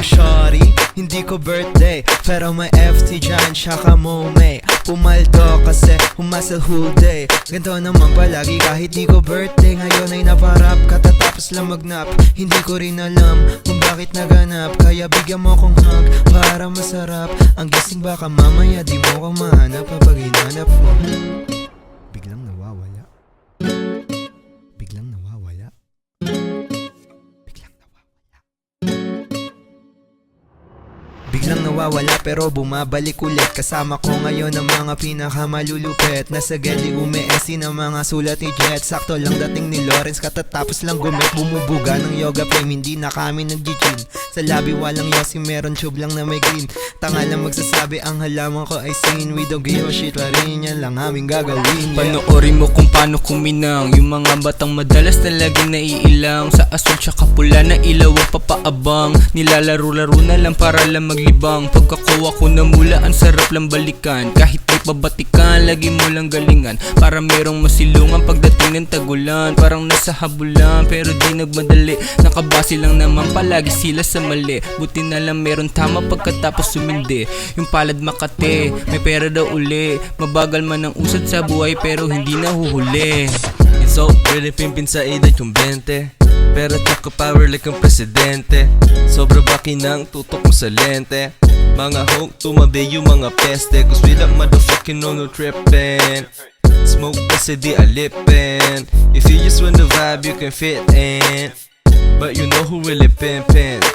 shawty, hindi ko birthday, pero may FT dyan, saka mo may pumaldo kasi humasal whole day. Ganto naman palagi kahit di ko birthday. Ngayon ay naparap, katatapos lang magnap. Hindi ko rin alam kung bakit naganap, kaya bigyan mo kong hug para masarap. Ang gising baka mamaya di mo ko mahanap kapag hinanap mo. Biglang nawawala. Biglang nawawala. Biglang nawawala. Biglang nawawala pero bumabalik ulit. Kasama ko ngayon ang mga pinakamalulupit. Nasa geli umeesi ng mga sulat ni Jet. Sakto lang dating ni Lawrence, katatapos lang gumit. Bumubuga ng yoga frame, hindi na kami nag-gym. Sa labi walang yosi, meron tube lang na may green. Tanga lang magsasabi, ang halaman ko ay sin. We don't give a shit, pa rin yan lang aming gagawin, yeah. Panoorin mo kung paano kuminang yung mga batang madalas na laging naiilang. Sa asul tsaka pula na ilaw ang papaabang. Nilalaro-laro na lang para lang maglibang. Pagkakuha ko na mula, ang sarap lang balikan. Kahit di pabatikan, lagi mo lang galingan. Para merong masilungan pagdating ng tagulan. Parang nasa habulan, pero di nagmadali. Nakabase lang naman palagi sila sa mali. Buti na lang meron tama pagkatapos sumindi. Yung palad Makati, may pera daw uli. Mabagal man ang usad sa buhay pero hindi nahuhuli. It's so really pimpin sa edad yung 20. Pero tsaka power like ang presidente. Sobra baki ng tutok mo sa lente. Mga hook, tumabi yung mga peste. Cause we like motherfucking no trippin'. Smoke kasi di alipin. If you just want the vibe you can fit in. But you know who really pimpin'.